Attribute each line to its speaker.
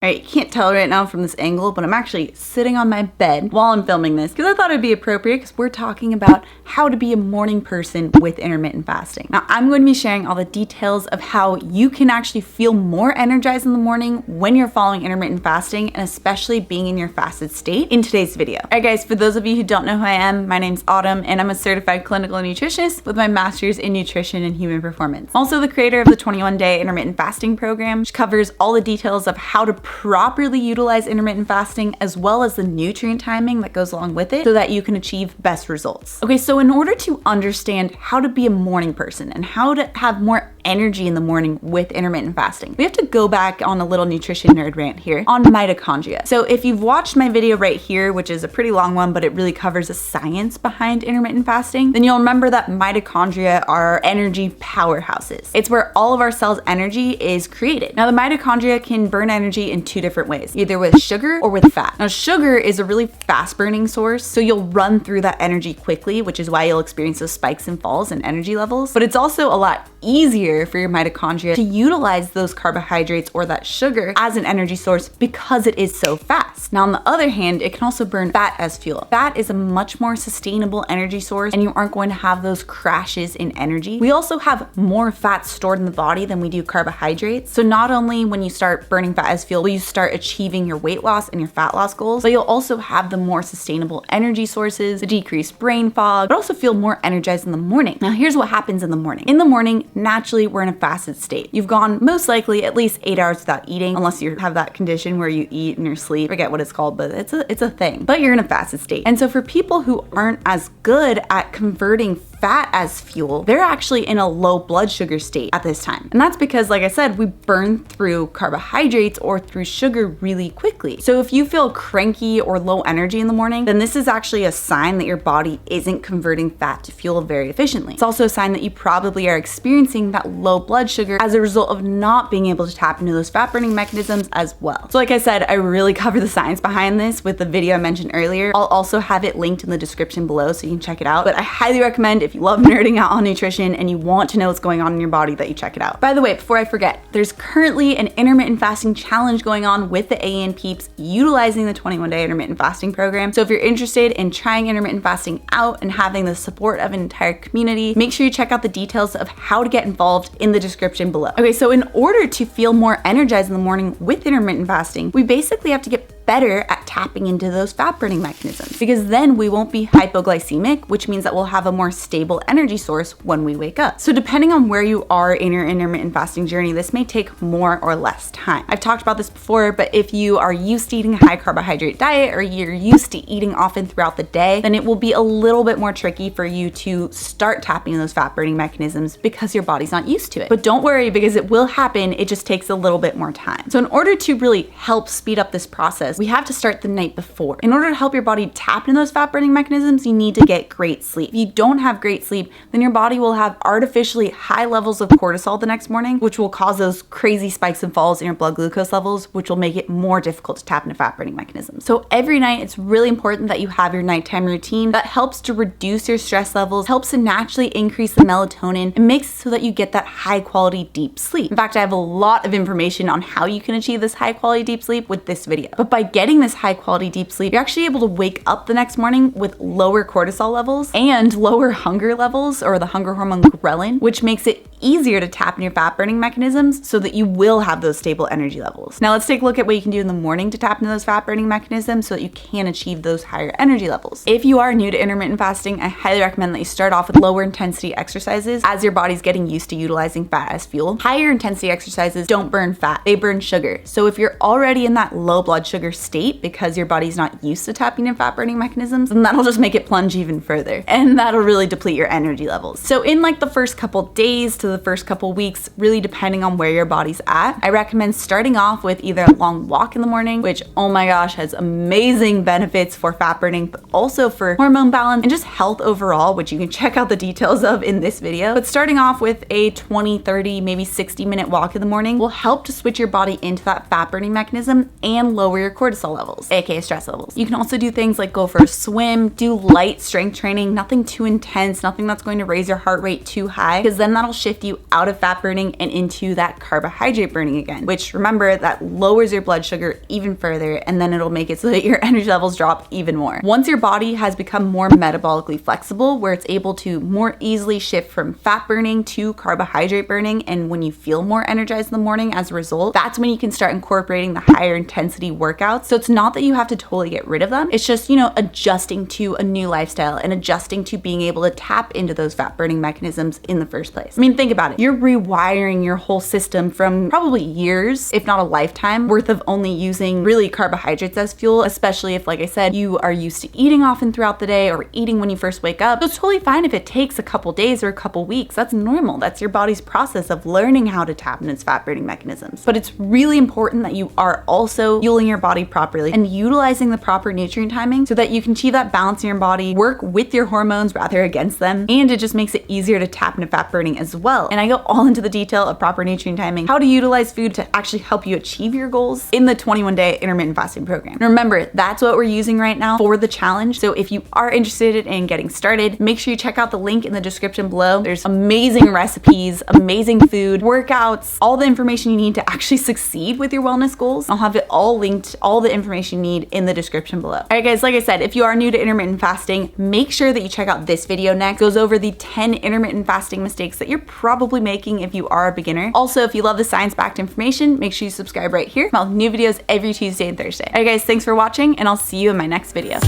Speaker 1: All right, you can't tell right now from this angle, but I'm actually sitting on my bed while I'm filming this because I thought it'd be appropriate because we're talking about how to be a morning person with intermittent fasting. Now, I'm going to be sharing all the details of how you can actually feel more energized in the morning when you're following intermittent fasting and especially being in your fasted state in today's video. All right, guys, for those of you who don't know who I am, my name's Autumn and I'm a certified clinical nutritionist with my master's in nutrition and human performance. I'm also the creator of the 21-day intermittent fasting program, which covers all the details of how to properly utilize intermittent fasting as well as the nutrient timing that goes along with it so that you can achieve best results. Okay, so in order to understand how to be a morning person and how to have more energy in the morning with intermittent fasting, we have to go back on a little nutrition nerd rant here on mitochondria. So if you've watched my video right here, which is a pretty long one, but it really covers the science behind intermittent fasting, then you'll remember that mitochondria are energy powerhouses. It's where all of our cells' energy is created. Now, the mitochondria can burn energy in two different ways, either with sugar or with fat. Now, sugar is a really fast burning source, so you'll run through that energy quickly, which is why you'll experience those spikes and falls in energy levels. But it's also a lot easier for your mitochondria to utilize those carbohydrates or that sugar as an energy source because it is so fast. Now, on the other hand, it can also burn fat as fuel. Fat is a much more sustainable energy source and you aren't going to have those crashes in energy. We also have more fat stored in the body than we do carbohydrates. So not only when you start burning fat as fuel, will you start achieving your weight loss and your fat loss goals, but you'll also have the more sustainable energy sources, the decreased brain fog, but also feel more energized in the morning. Now, here's what happens in the morning. In the morning, naturally, we're in a fasted state. You've gone most likely at least 8 hours without eating, unless you have that condition where you eat in your sleep. I forget what it's called, but it's a thing. But you're in a fasted state. And so for people who aren't as good at converting fat as fuel, they're actually in a low blood sugar state at this time. And that's because, like I said, we burn through carbohydrates or through sugar really quickly. So if you feel cranky or low energy in the morning, then this is actually a sign that your body isn't converting fat to fuel very efficiently. It's also a sign that you probably are experiencing that low blood sugar as a result of not being able to tap into those fat burning mechanisms as well. So like I said, I really cover the science behind this with the video I mentioned earlier. I'll also have it linked in the description below so you can check it out. But I highly recommend, if you love nerding out on nutrition and you want to know what's going on in your body, that you check it out. By the way, before I forget, there's currently an intermittent fasting challenge going on with the AN peeps utilizing the 21-day intermittent fasting program. So if you're interested in trying intermittent fasting out and having the support of an entire community, make sure you check out the details of how to get involved in the description below. Okay, so in order to feel more energized in the morning with intermittent fasting, we basically have to get better at tapping into those fat burning mechanisms, because then we won't be hypoglycemic, which means that we'll have a more stable energy source when we wake up. So depending on where you are in your intermittent fasting journey, this may take more or less time. I've talked about this before, but if you are used to eating a high carbohydrate diet or you're used to eating often throughout the day, then it will be a little bit more tricky for you to start tapping into those fat burning mechanisms because your body's not used to it. But don't worry, because it will happen. It just takes a little bit more time. So in order to really help speed up this process, we have to start the night before. In order to help your body tap into those fat burning mechanisms, you need to get great sleep. If you don't have great sleep, then your body will have artificially high levels of cortisol the next morning, which will cause those crazy spikes and falls in your blood glucose levels, which will make it more difficult to tap into fat burning mechanisms. So every night, it's really important that you have your nighttime routine that helps to reduce your stress levels, helps to naturally increase the melatonin, and makes it so that you get that high quality deep sleep. In fact, I have a lot of information on how you can achieve this high quality deep sleep with this video. But by getting this high quality deep sleep, you're actually able to wake up the next morning with lower cortisol levels and lower hunger levels, or the hunger hormone ghrelin, which makes it easier to tap into your fat burning mechanisms so that you will have those stable energy levels. Now let's take a look at what you can do in the morning to tap into those fat burning mechanisms so that you can achieve those higher energy levels. If you are new to intermittent fasting, I highly recommend that you start off with lower intensity exercises as your body's getting used to utilizing fat as fuel. Higher intensity exercises don't burn fat, they burn sugar. So if you're already in that low blood sugar state because your body's not used to tapping into fat burning mechanisms, then that'll just make it plunge even further. And that'll really deplete your energy levels. So in like the first couple days to the first couple weeks, really depending on where your body's at, I recommend starting off with either a long walk in the morning, which, oh my gosh, has amazing benefits for fat burning, but also for hormone balance and just health overall, which you can check out the details of in this video. But starting off with a 20, 30, maybe 60-minute walk in the morning will help to switch your body into that fat burning mechanism and lower your cortisol levels, aka stress levels. You can also do things like go for a swim, do light strength training, nothing too intense, nothing that's going to raise your heart rate too high, because then that'll shift shift you out of fat burning and into that carbohydrate burning again, which remember, that lowers your blood sugar even further, and then it'll make it so that your energy levels drop even more. Once your body has become more metabolically flexible, where it's able to more easily shift from fat burning to carbohydrate burning, and when you feel more energized in the morning as a result, that's when you can start incorporating the higher intensity workouts. So it's not that you have to totally get rid of them. It's just, adjusting to a new lifestyle and adjusting to being able to tap into those fat burning mechanisms in the first place. I mean, think about it. You're rewiring your whole system from probably years, if not a lifetime, worth of only using really carbohydrates as fuel, especially if, like I said, you are used to eating often throughout the day or eating when you first wake up. So it's totally fine if it takes a couple days or a couple weeks. That's normal. That's your body's process of learning how to tap into its fat burning mechanisms. But it's really important that you are also fueling your body properly and utilizing the proper nutrient timing so that you can achieve that balance in your body, work with your hormones rather against them, and it just makes it easier to tap into fat burning as well. And I go all into the detail of proper nutrient timing, how to utilize food to actually help you achieve your goals in the 21-day intermittent fasting program. And remember, that's what we're using right now for the challenge. So if you are interested in getting started, make sure you check out the link in the description below. There's amazing recipes, amazing food, workouts, all the information you need to actually succeed with your wellness goals. I'll have it all linked, all the information you need in the description below. All right, guys, like I said, if you are new to intermittent fasting, make sure that you check out this video next. It goes over the 10 intermittent fasting mistakes that you're probably making if you are a beginner. Also, if you love the science-backed information, make sure you subscribe right here. I'll have new videos every Tuesday and Thursday. All right, guys, thanks for watching, and I'll see you in my next video.